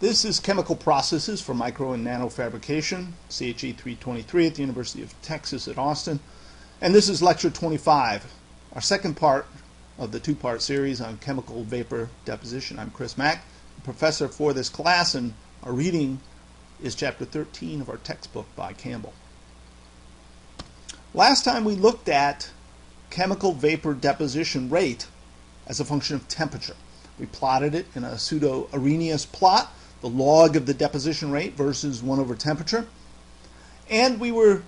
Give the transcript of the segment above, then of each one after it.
This is Chemical Processes for Micro and Nano Fabrication, CHE 323 at the University of Texas at Austin. And this is Lecture 25, our second part of the two-part series on chemical vapor deposition. I'm Chris Mack, professor for this class, and our reading is Chapter 13 of our textbook by Campbell. Last time we looked at chemical vapor deposition rate as a function of temperature. We plotted it in a pseudo-Arrhenius plot, the log of the deposition rate versus 1 over temperature. And we were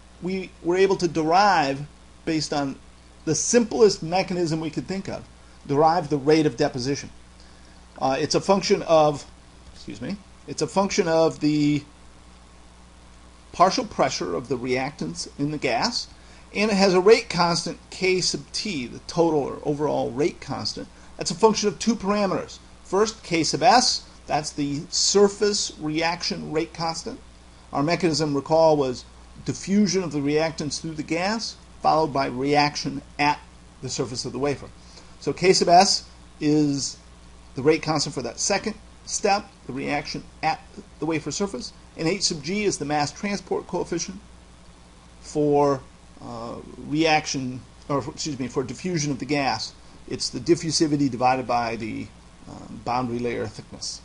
able to derive, based on the simplest mechanism we could think of, derive the rate of deposition. It's a function of, the partial pressure of the reactants in the gas, and it has a rate constant K sub T, the total or overall rate constant. That's a function of two parameters. First, K sub S, that's the surface reaction rate constant. Our mechanism, recall, was diffusion of the reactants through the gas, followed by reaction at the surface of the wafer. So K sub S is the rate constant for that second step, the reaction at the wafer surface, and H sub G is the mass transport coefficient for for diffusion of the gas. It's the diffusivity divided by the boundary layer thickness.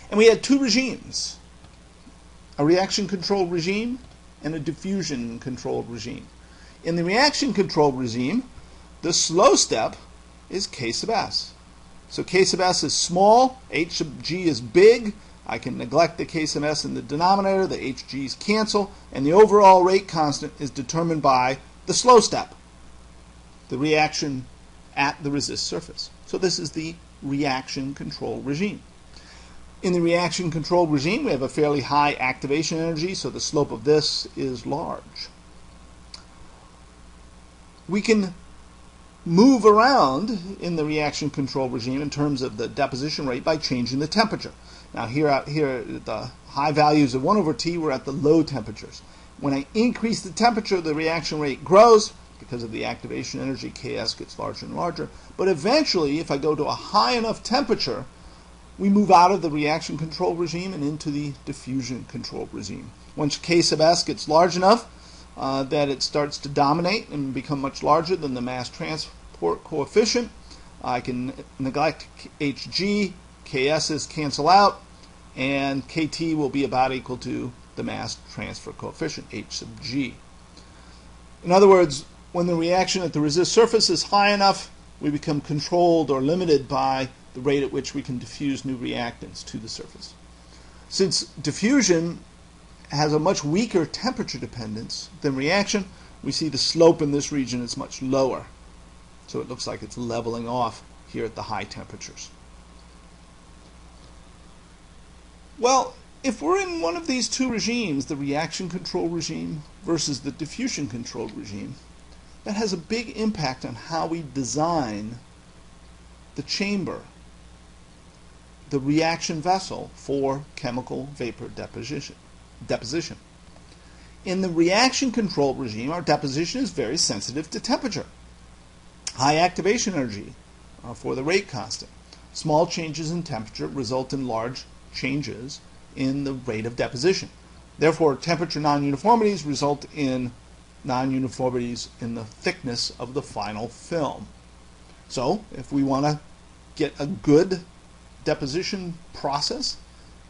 And we had two regimes, a reaction-controlled regime and a diffusion-controlled regime. In the reaction-controlled regime, the slow step is K sub S. So K sub S is small, H sub G is big. I can neglect the K sub S in the denominator, the HG's cancel, and the overall rate constant is determined by the slow step, the reaction at the resist surface. So this is the reaction-controlled regime. In the reaction-controlled regime, we have a fairly high activation energy, so the slope of this is large. We can move around in the reaction-controlled regime in terms of the deposition rate by changing the temperature. Now here at the high values of 1 over T, we're at the low temperatures. When I increase the temperature, the reaction rate grows. Because of the activation energy, Ks gets larger and larger. But eventually, if I go to a high enough temperature, we move out of the reaction-controlled regime and into the diffusion-controlled regime. Once K sub S gets large enough that it starts to dominate and become much larger than the mass transport coefficient, I can neglect Hg, Ks's cancel out, and Kt will be about equal to the mass transfer coefficient, H sub G. In other words, when the reaction at the resist surface is high enough, we become controlled or limited by the rate at which we can diffuse new reactants to the surface. Since diffusion has a much weaker temperature dependence than reaction, we see the slope in this region is much lower. So it looks like it's leveling off here at the high temperatures. Well, if we're in one of these two regimes, the reaction-controlled regime versus the diffusion-controlled regime, that has a big impact on how we design the chamber, the reaction vessel for chemical vapor deposition. In the reaction-controlled regime, our deposition is very sensitive to temperature. High activation energy for the rate constant. Small changes in temperature result in large changes in the rate of deposition. Therefore, temperature non-uniformities result in non-uniformities in the thickness of the final film. So, if we want to get a good deposition process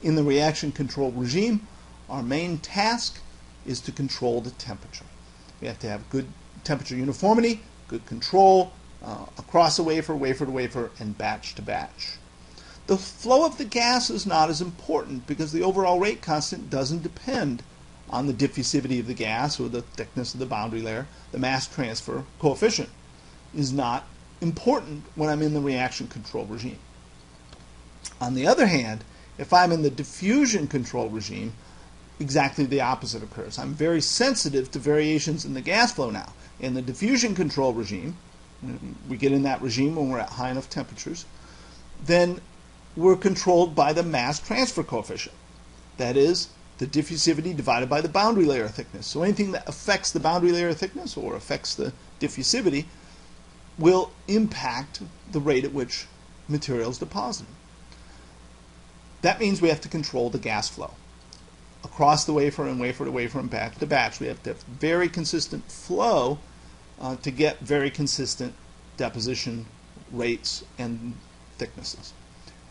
in the reaction-controlled regime, our main task is to control the temperature. We have to have good temperature uniformity, good control across a wafer, wafer to wafer, and batch to batch. The flow of the gas is not as important because the overall rate constant doesn't depend on the diffusivity of the gas or the thickness of the boundary layer. The mass transfer coefficient is not important when I'm in the reaction-controlled regime. On the other hand, if I'm in the diffusion-controlled regime, exactly the opposite occurs. I'm very sensitive to variations in the gas flow now. In the diffusion-controlled regime, we get in that regime when we're at high enough temperatures, then we're controlled by the mass transfer coefficient. That is, the diffusivity divided by the boundary layer thickness. So anything that affects the boundary layer thickness or affects the diffusivity will impact the rate at which material is deposited. That means we have to control the gas flow across the wafer and wafer to wafer and batch to batch. We have to have very consistent flow to get very consistent deposition rates and thicknesses.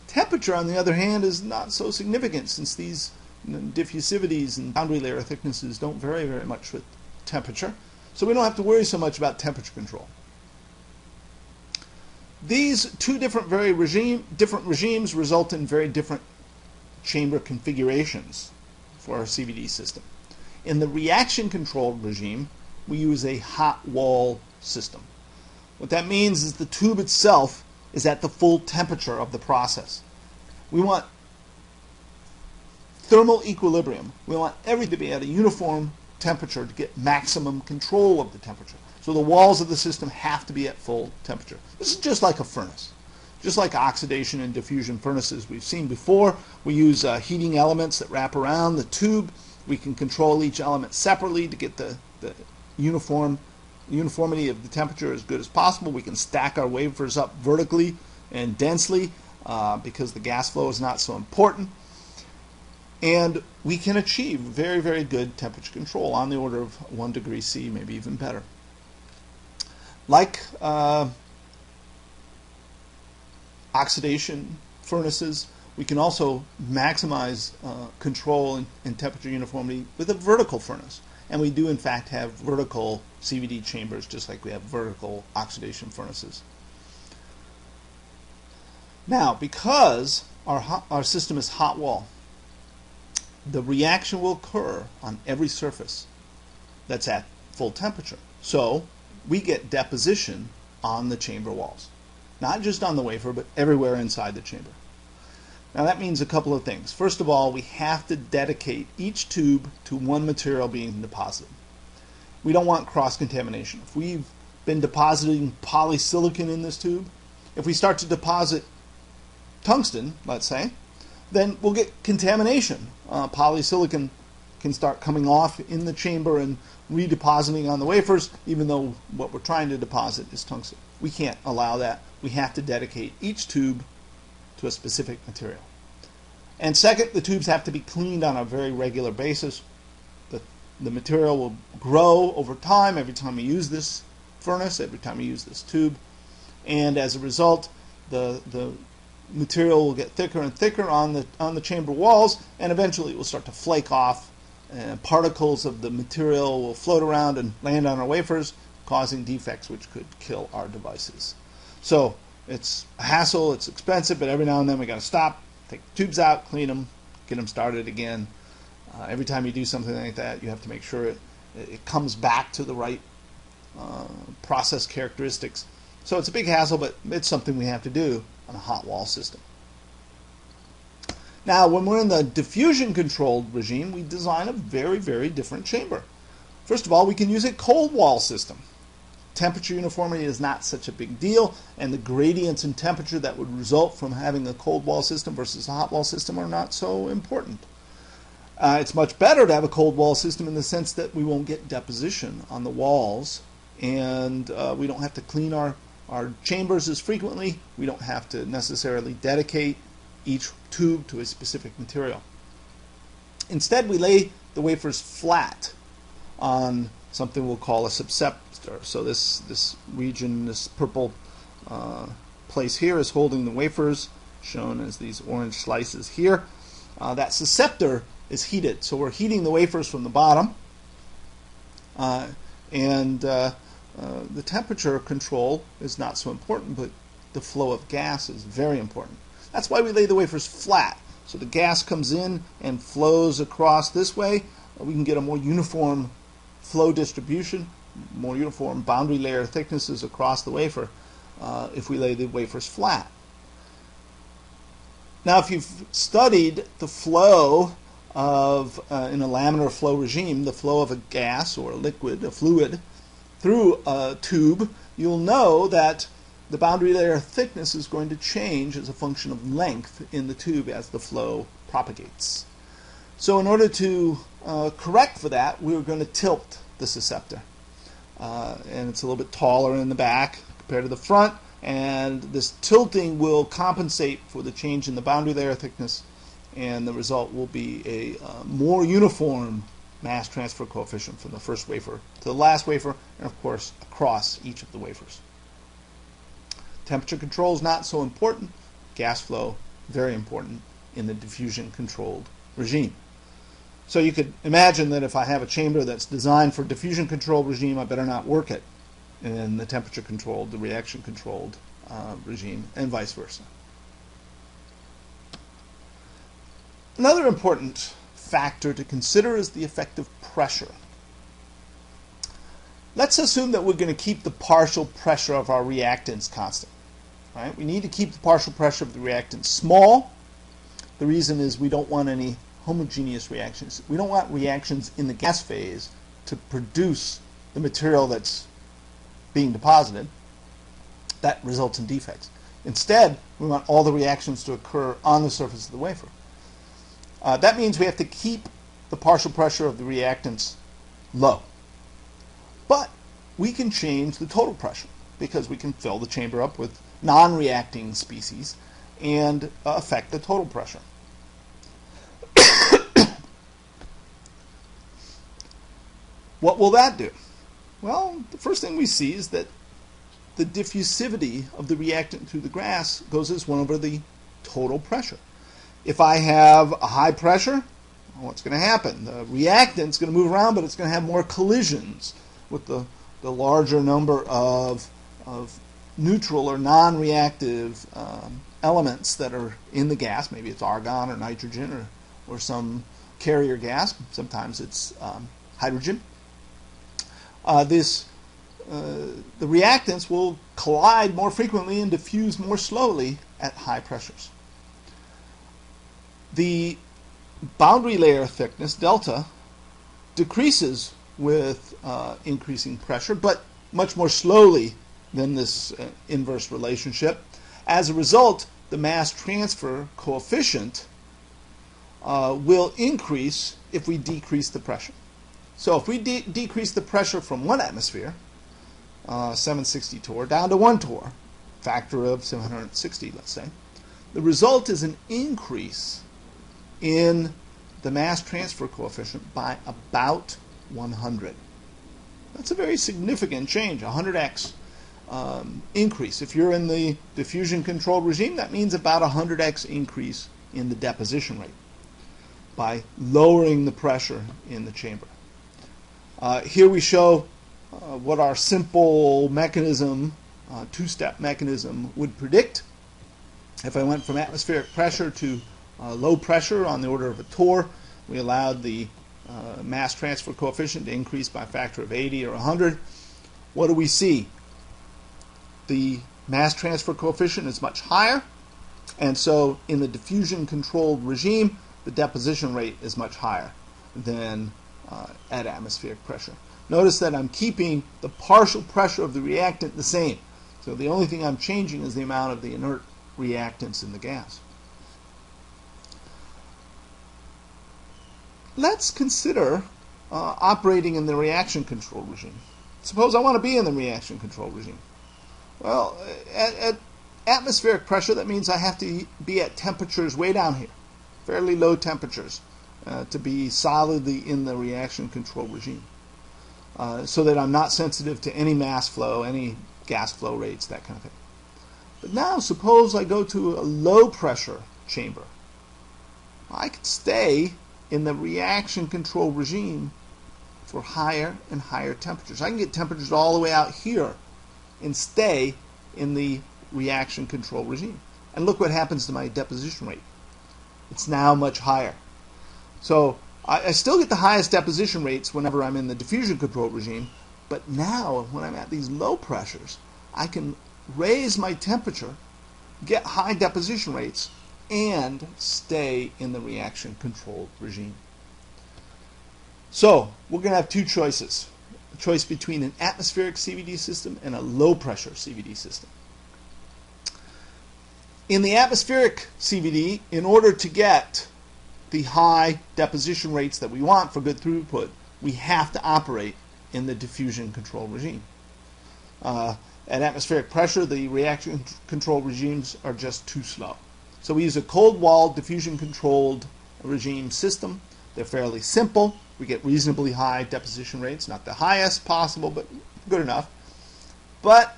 Temperature, on the other hand, is not so significant, since these diffusivities and boundary layer thicknesses don't vary very much with temperature, so we don't have to worry so much about temperature control. These two different regimes result in very different chamber configurations for our CVD system. In the reaction controlled regime, we use a hot wall system. What that means is the tube itself is at the full temperature of the process. We want thermal equilibrium. We want everything to be at a uniform temperature to get maximum control of the temperature. So the walls of the system have to be at full temperature. This is just like a furnace. Just like oxidation and diffusion furnaces we've seen before, we use heating elements that wrap around the tube. We can control each element separately to get the uniformity of the temperature as good as possible. We can stack our wafers up vertically and densely because the gas flow is not so important. And we can achieve very, very good temperature control on the order of 1 degree C, maybe even better. Like oxidation furnaces, we can also maximize control and temperature uniformity with a vertical furnace. And we do, in fact, have vertical CVD chambers, just like we have vertical oxidation furnaces. Now, because our system is hot wall, the reaction will occur on every surface that's at full temperature. So we get deposition on the chamber walls. Not just on the wafer, but everywhere inside the chamber. Now that means a couple of things. First of all, we have to dedicate each tube to one material being deposited. We don't want cross-contamination. If we've been depositing polysilicon in this tube, if we start to deposit tungsten, let's say, then we'll get contamination. Polysilicon can start coming off in the chamber and redepositing on the wafers, even though what we're trying to deposit is tungsten. We can't allow that. We have to dedicate each tube to a specific material. And second, the tubes have to be cleaned on a very regular basis. The material will grow over time every time we use this furnace, every time we use this tube, and as a result, the material will get thicker and thicker on the chamber walls, and eventually it will start to flake off, and particles of the material will float around and land on our wafers, causing defects which could kill our devices. So it's a hassle, it's expensive, but every now and then we got to stop, take the tubes out, clean them, get them started again. Every time you do something like that, you have to make sure it comes back to the right process characteristics. So it's a big hassle, but it's something we have to do on a hot wall system. Now, when we're in the diffusion-controlled regime, we design a very, very different chamber. First of all, we can use a cold wall system. Temperature uniformity is not such a big deal, and the gradients in temperature that would result from having a cold wall system versus a hot wall system are not so important. It's much better to have a cold wall system in the sense that we won't get deposition on the walls, and we don't have to clean our chambers as frequently. We don't have to necessarily dedicate each tube to a specific material. Instead, we lay the wafers flat on something we'll call a susceptor. So this region, this purple place here is holding the wafers, shown as these orange slices here. That susceptor is heated, so we're heating the wafers from the bottom, and the temperature control is not so important, but the flow of gas is very important. That's why we lay the wafers flat, so the gas comes in and flows across this way. We can get a more uniform flow distribution, more uniform boundary layer thicknesses across the wafer if we lay the wafers flat. Now, if you've studied the flow of, in a laminar flow regime, the flow of a gas or a liquid, a fluid, through a tube, you'll know that the boundary layer thickness is going to change as a function of length in the tube as the flow propagates. So in order to correct for that, we're going to tilt the susceptor. And it's a little bit taller in the back compared to the front, and this tilting will compensate for the change in the boundary layer thickness and the result will be a more uniform mass transfer coefficient from the first wafer to the last wafer, and of course across each of the wafers. Temperature control is not so important. Gas flow, very important in the diffusion-controlled regime. So you could imagine that if I have a chamber that's designed for diffusion-controlled regime, I better not work it in the temperature-controlled, the reaction-controlled regime, and vice versa. Another important factor to consider is the effect of pressure. Let's assume that we're going to keep the partial pressure of our reactants constant. Right? We need to keep the partial pressure of the reactant small. The reason is we don't want any homogeneous reactions. We don't want reactions in the gas phase to produce the material that's being deposited. That results in defects. Instead, we want all the reactions to occur on the surface of the wafer. That means we have to keep the partial pressure of the reactants low. But we can change the total pressure because we can fill the chamber up with non-reacting species and affect the total pressure. What will that do? Well, the first thing we see is that the diffusivity of the reactant through the gas goes as 1 over the total pressure. If I have a high pressure, what's going to happen? The reactant's going to move around, but it's going to have more collisions with the larger number of neutral or non-reactive elements that are in the gas. Maybe it's argon or nitrogen or some carrier gas. Sometimes it's hydrogen. The reactants will collide more frequently and diffuse more slowly at high pressures. The boundary layer thickness, delta, decreases with increasing pressure, but much more slowly than this inverse relationship. As a result, the mass transfer coefficient will increase if we decrease the pressure. So if we decrease the pressure from 1 atmosphere, 760 torr, down to 1 torr, factor of 760, let's say, the result is an increase in the mass transfer coefficient by about 100. That's a very significant change, 100x increase. If you're in the diffusion-controlled regime, that means about 100x increase in the deposition rate by lowering the pressure in the chamber. Here we show what our simple mechanism, two-step mechanism, would predict. If I went from atmospheric pressure to low pressure on the order of a torr, we allowed the mass transfer coefficient to increase by a factor of 80 or 100. What do we see? The mass transfer coefficient is much higher, and so in the diffusion-controlled regime, the deposition rate is much higher than at atmospheric pressure. Notice that I'm keeping the partial pressure of the reactant the same. So the only thing I'm changing is the amount of the inert reactants in the gas. Let's consider operating in the reaction control regime. Suppose I want to be in the reaction control regime. Well, at atmospheric pressure, that means I have to be at temperatures way down here, fairly low temperatures, to be solidly in the reaction control regime, so that I'm not sensitive to any mass flow, any gas flow rates, that kind of thing. But now suppose I go to a low pressure chamber. I could stay in the reaction control regime for higher and higher temperatures. I can get temperatures all the way out here and stay in the reaction control regime. And look what happens to my deposition rate. It's now much higher. So I still get the highest deposition rates whenever I'm in the diffusion control regime, but now when I'm at these low pressures, I can raise my temperature, get high deposition rates, and stay in the reaction controlled regime. So we're going to have two choices. A choice between an atmospheric CVD system and a low pressure CVD system. In the atmospheric CVD, in order to get the high deposition rates that we want for good throughput, we have to operate in the diffusion control regime. At atmospheric pressure, the reaction control regimes are just too slow. So we use a cold-walled diffusion-controlled regime system. They're fairly simple. We get reasonably high deposition rates, not the highest possible, but good enough. But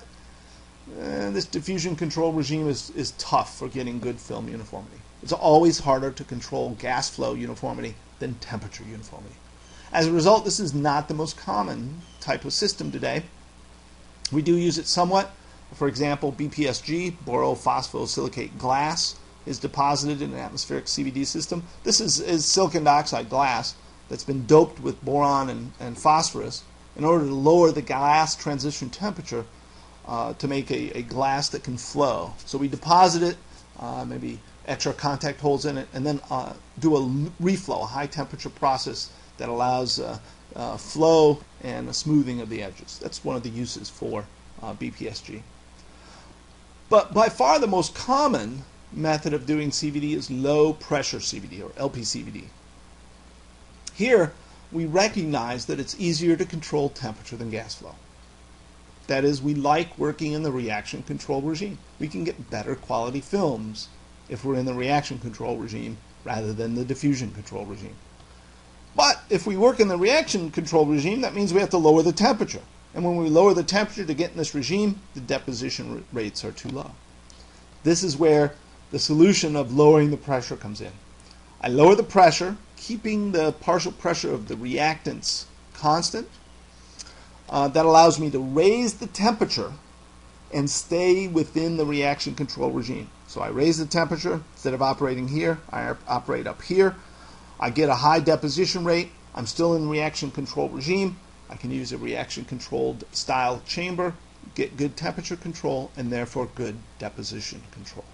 this diffusion control regime is tough for getting good film uniformity. It's always harder to control gas flow uniformity than temperature uniformity. As a result, this is not the most common type of system today. We do use it somewhat. For example, BPSG, borophosphosilicate glass, is deposited in an atmospheric CVD system. This is silicon dioxide glass that's been doped with boron and phosphorus in order to lower the glass transition temperature to make a glass that can flow. So we deposit it, maybe extra contact holes in it, and then do a reflow, a high temperature process that allows flow and a smoothing of the edges. That's one of the uses for BPSG. But by far the most common method of doing CVD is low pressure CVD, or LPCVD. Here we recognize that it's easier to control temperature than gas flow. That is, we like working in the reaction control regime. We can get better quality films if we're in the reaction control regime rather than the diffusion control regime. But if we work in the reaction control regime, that means we have to lower the temperature. And when we lower the temperature to get in this regime, the deposition rates are too low. This is where the solution of lowering the pressure comes in. I lower the pressure, keeping the partial pressure of the reactants constant. That allows me to raise the temperature and stay within the reaction control regime. So I raise the temperature. Instead of operating here, I operate up here. I get a high deposition rate. I'm still in reaction control regime. I can use a reaction controlled style chamber, get good temperature control, and therefore good deposition control.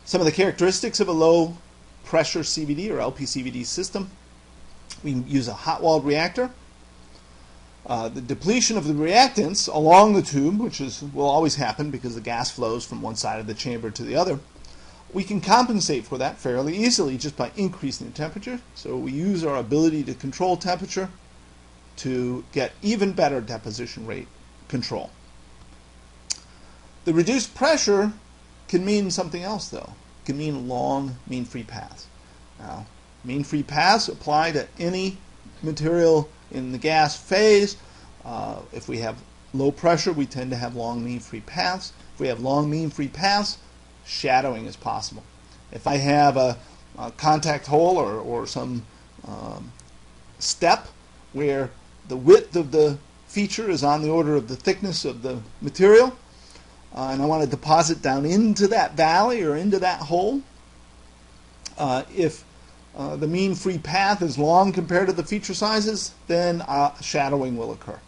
Some of the characteristics of a low pressure CVD or LPCVD system: we use a hot-walled reactor. The depletion of the reactants along the tube, which will always happen because the gas flows from one side of the chamber to the other, we can compensate for that fairly easily just by increasing the temperature. So we use our ability to control temperature to get even better deposition rate control. The reduced pressure can mean something else, though. It can mean long mean-free paths. Now, mean-free paths apply to any material in the gas phase. If we have low pressure, we tend to have long mean-free paths. If we have long mean-free paths, shadowing is possible. If I have a contact hole or some step where the width of the feature is on the order of the thickness of the material, and I want to deposit down into that valley or into that hole, if the mean free path is long compared to the feature sizes, then shadowing will occur.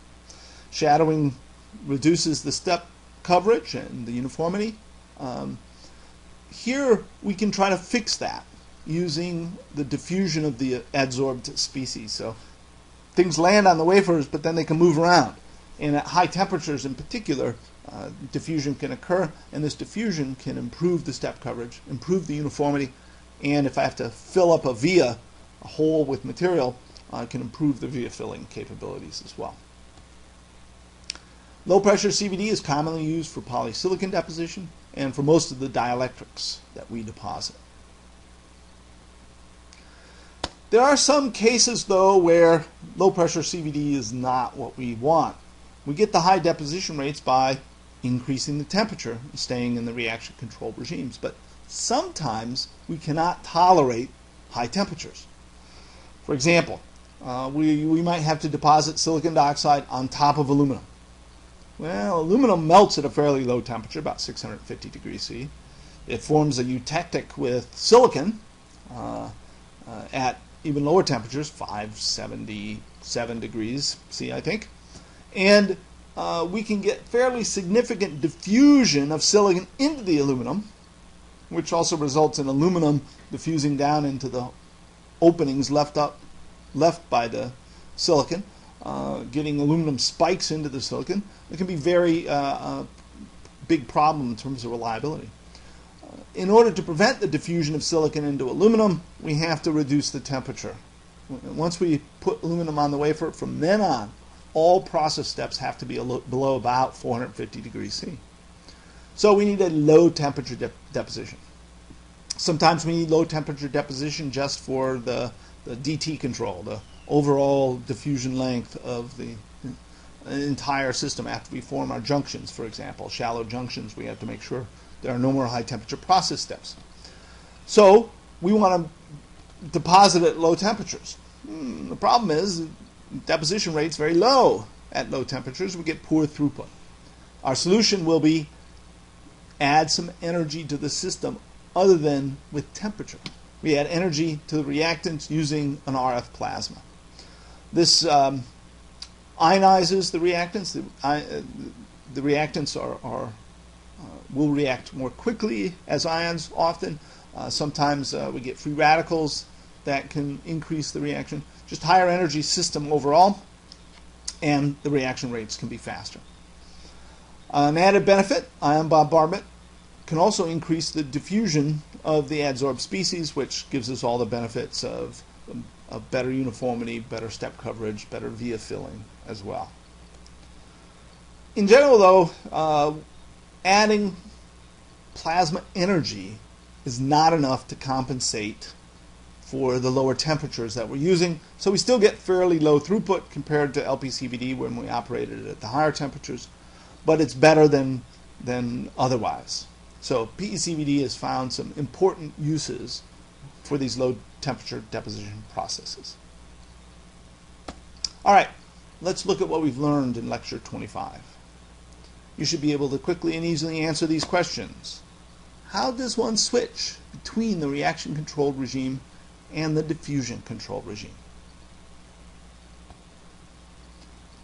Shadowing reduces the step coverage and the uniformity. Here we can try to fix that using the diffusion of the adsorbed species. So things land on the wafers, but then they can move around. And at high temperatures in particular, diffusion can occur, and this diffusion can improve the step coverage, improve the uniformity, and if I have to fill up a hole with material, it can improve the via filling capabilities as well. Low pressure CVD is commonly used for polysilicon deposition and for most of the dielectrics that we deposit. There are some cases, though, where low pressure CVD is not what we want. We get the high deposition rates by increasing the temperature and staying in the reaction control regimes, but sometimes we cannot tolerate high temperatures. For example, we might have to deposit silicon dioxide on top of aluminum. Well, aluminum melts at a fairly low temperature, about 650 degrees C. It forms a eutectic with silicon at even lower temperatures, 577 degrees C, I think. And we can get fairly significant diffusion of silicon into the aluminum, which also results in aluminum diffusing down into the openings left by the silicon, getting aluminum spikes into the silicon. It can be very big problem in terms of reliability. In order to prevent the diffusion of silicon into aluminum, we have to reduce the temperature. Once we put aluminum on the wafer, from then on, all process steps have to be below about 450 degrees C. So we need a low temperature deposition. Sometimes we need low temperature deposition just for the DT control, the overall diffusion length of the entire system after we form our junctions, for example. Shallow junctions, we have to make sure there are no more high temperature process steps. So we want to deposit at low temperatures. The problem is deposition rate's very low at low temperatures. We get poor throughput. Our solution will be add some energy to the system other than with temperature. We add energy to the reactants using an RF plasma. This ionizes the reactants. The reactants will react more quickly as ions often. Sometimes we get free radicals that can increase the reaction. Just higher energy system overall, and the reaction rates can be faster. An added benefit, ion bombardment, can also increase the diffusion of the adsorbed species, which gives us all the benefits of better uniformity, better step coverage, better via filling as well. In general, though, adding plasma energy is not enough to compensate for the lower temperatures that we're using, so we still get fairly low throughput compared to LPCVD when we operated at the higher temperatures, but it's better than otherwise. So PECVD has found some important uses for these low temperature deposition processes. All right, let's look at what we've learned in lecture 25. You should be able to quickly and easily answer these questions. How does one switch between the reaction controlled regime and the diffusion controlled regime?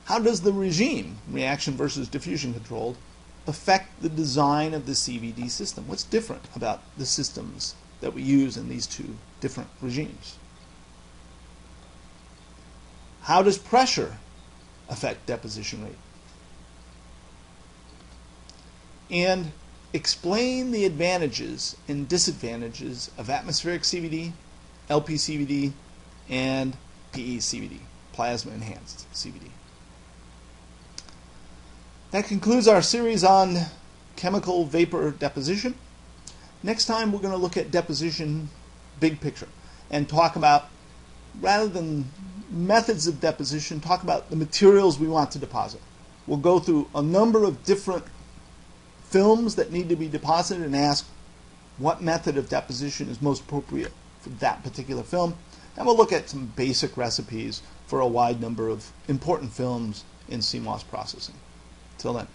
How does the regime, reaction versus diffusion controlled, affect the design of the CVD system? What's different about the systems that we use in these two different regimes? How does pressure affect deposition rate? And explain the advantages and disadvantages of atmospheric CVD, LPCVD, and PECVD, plasma enhanced CVD. That concludes our series on chemical vapor deposition. Next time we're going to look at deposition big picture and talk about, rather than methods of deposition, talk about the materials we want to deposit. We'll go through a number of different films that need to be deposited and ask what method of deposition is most appropriate for that particular film. And we'll look at some basic recipes for a wide number of important films in CMOS processing. Till then.